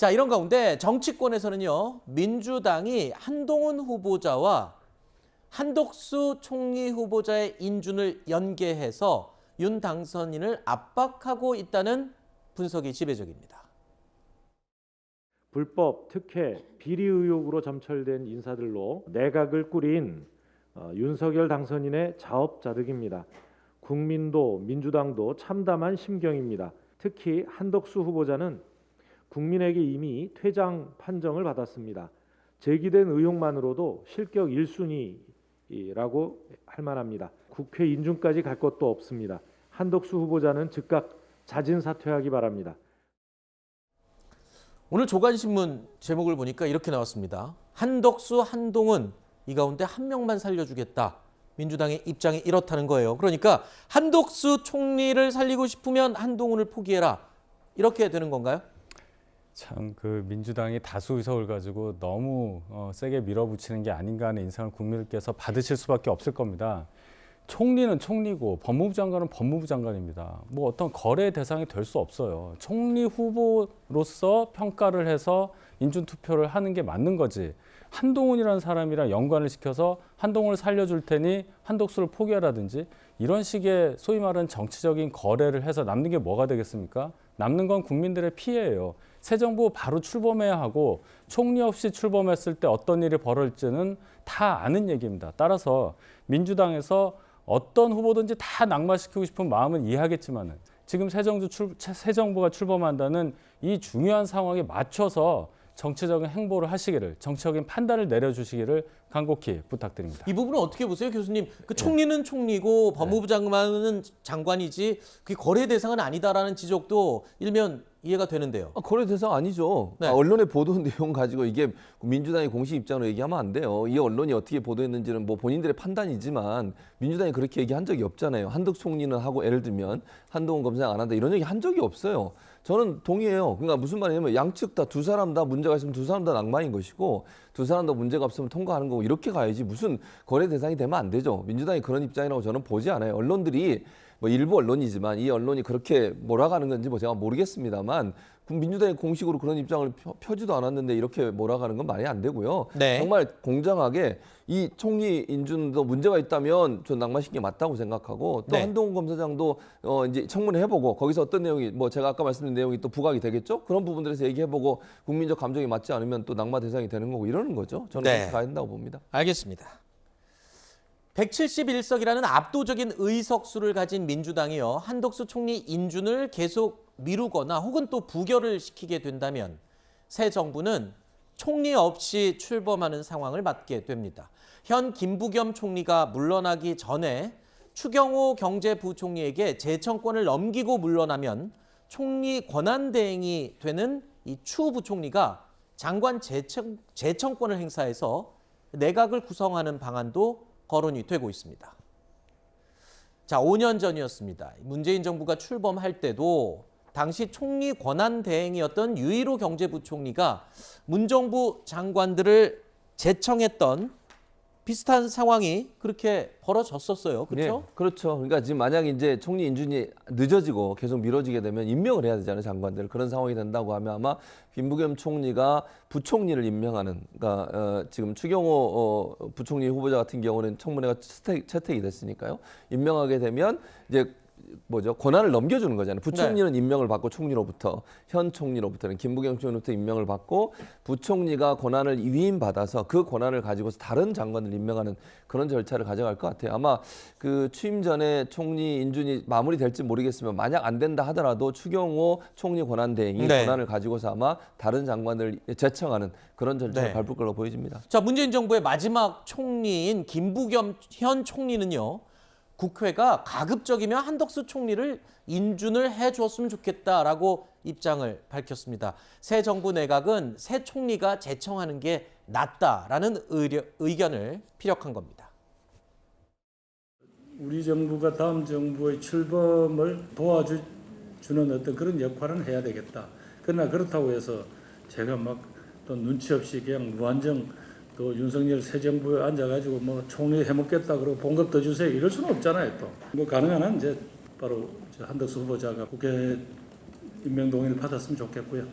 자, 이런 가운데 정치권에서는요, 민주당이 한동훈 후보자와 한덕수 총리 후보자의 인준을 연계해서 윤 당선인을 압박하고 있다는 분석이 지배적입니다. 불법, 특혜, 비리 의혹으로 점철된 인사들로 내각을 꾸린 윤석열 당선인의 자업자득입니다. 국민도 민주당도 참담한 심경입니다. 특히 한덕수 후보자는 국민에게 이미 퇴장 판정을 받았습니다. 제기된 의혹만으로도 실격 1순위라고 할 만합니다. 국회 인준까지 갈 것도 없습니다. 한덕수 후보자는 즉각 자진 사퇴하기 바랍니다. 오늘 조간신문 제목을 보니까 이렇게 나왔습니다. 한덕수, 한동훈 이 가운데 한 명만 살려주겠다. 민주당의 입장이 이렇다는 거예요. 그러니까 한덕수 총리를 살리고 싶으면 한동훈을 포기해라. 이렇게 되는 건가요? 참 그 민주당이 다수 의석을 가지고 너무 세게 밀어붙이는 게 아닌가 하는 인상을 국민들께서 받으실 수밖에 없을 겁니다. 총리는 총리고 법무부 장관은 법무부 장관입니다. 뭐 어떤 거래 대상이 될 수 없어요. 총리 후보로서 평가를 해서 인준 투표를 하는 게 맞는 거지. 한동훈이라는 사람이랑 연관을 시켜서 한동훈을 살려줄 테니 한덕수를 포기하라든지 이런 식의 소위 말하는 정치적인 거래를 해서 남는 게 뭐가 되겠습니까? 남는 건 국민들의 피해예요. 새 정부 바로 출범해야 하고 총리 없이 출범했을 때 어떤 일이 벌어질지는 다 아는 얘기입니다. 따라서 민주당에서 어떤 후보든지 다 낙마시키고 싶은 마음은 이해하겠지만은 지금 새 정부가 출범한다는 이 중요한 상황에 맞춰서 정치적인 행보를 하시기를, 정치적인 판단을 내려주시기를 간곡히 부탁드립니다. 이 부분은 어떻게 보세요, 교수님? 그 총리는 총리고 법무부 장관은 장관이지 그게 거래 대상은 아니다라는 지적도 일면 이해가 되는데요. 거래 대상 아니죠. 네. 언론의 보도 내용 가지고 이게 민주당의 공식 입장으로 얘기하면 안 돼요. 이 언론이 어떻게 보도했는지는 뭐 본인들의 판단이지만 민주당이 그렇게 얘기한 적이 없잖아요. 한덕수 총리는 하고 예를 들면 한동훈 검사장 안 한다 이런 얘기 한 적이 없어요. 저는 동의해요. 그러니까 무슨 말이냐면 양측 다 두 사람 다 문제가 있으면 두 사람 다 낭만인 것이고 두 사람 다 문제가 없으면 통과하는 거고 이렇게 가야지 무슨 거래 대상이 되면 안 되죠. 민주당이 그런 입장이라고 저는 보지 않아요. 언론들이 뭐 일부 언론이지만 이 언론이 그렇게 몰아가는 건지 뭐 제가 모르겠습니다만 민주당이 공식으로 그런 입장을 펴지도 않았는데 이렇게 몰아가는 건 말이 안 되고요. 네. 정말 공정하게 이 총리 인준도 문제가 있다면 전 낙마시킨 게 맞다고 생각하고 또 네. 한동훈 검사장도 이제 청문회 해보고 거기서 어떤 내용이 뭐 제가 아까 말씀드린 내용이 또 부각이 되겠죠. 그런 부분들에서 얘기해보고 국민적 감정이 맞지 않으면 또 낙마 대상이 되는 거고 이러는 거죠. 저는 네. 그렇게 가야 된다고 봅니다. 알겠습니다. 171석이라는 압도적인 의석수를 가진 민주당이요. 한덕수 총리 인준을 계속 미루거나 혹은 또 부결을 시키게 된다면 새 정부는 총리 없이 출범하는 상황을 맞게 됩니다. 현 김부겸 총리가 물러나기 전에 추경호 경제부총리에게 재청권을 넘기고 물러나면 총리 권한대행이 되는 이 추 부총리가 장관 재청권을 행사해서 내각을 구성하는 방안도 거론이 되고 있습니다. 자, 5년 전이었습니다. 문재인 정부가 출범할 때도 당시 총리 권한 대행이었던 유일호 경제부총리가 문정부 장관들을 제청했던 비슷한 상황이 그렇게 벌어졌었어요. 그렇죠? 네, 그렇죠. 그러니까 지금 만약 이제 총리 인준이 늦어지고 계속 미뤄지게 되면 임명을 해야 되잖아요, 장관들. 그런 상황이 된다고 하면 아마 김부겸 총리가 부총리를 임명하는, 그러니까 지금 추경호 부총리 후보자 같은 경우는 청문회가 채택이 됐으니까요. 임명하게 되면 이제 권한을 넘겨주는 거잖아요. 부총리는 임명을 받고 총리로부터, 현 총리로부터는 김부겸 총리로부터 임명을 받고 부총리가 권한을 위임받아서 그 권한을 가지고서 다른 장관을 임명하는 그런 절차를 가져갈 것 같아요. 아마 그 취임 전에 총리 인준이 마무리될지 모르겠으면 만약 안 된다 하더라도 추경호 총리 권한 대행이 권한을 가지고서 아마 다른 장관을 제청하는 그런 절차를 밟을 걸로 보여집니다. 자, 문재인 정부의 마지막 총리인 김부겸 현 총리는요. 국회가 가급적이면 한덕수 총리를 인준을 해줬으면 좋겠다라고 입장을 밝혔습니다. 새 정부 내각은 새 총리가 제청하는 게 낫다라는 의견을 피력한 겁니다. 우리 정부가 다음 정부의 출범을 도와주는 어떤 그런 역할은 해야 되겠다. 그러나 그렇다고 해서 제가 막 또 눈치 없이 그냥 무한정 또 윤석열 새 정부에 앉아가지고 뭐 총리 해먹겠다 그러고 봉급 더 주세요 이럴 수는 없잖아요. 또 뭐 가능한 한 이제 바로 한덕수 후보자가 국회 임명 동의를 받았으면 좋겠고요.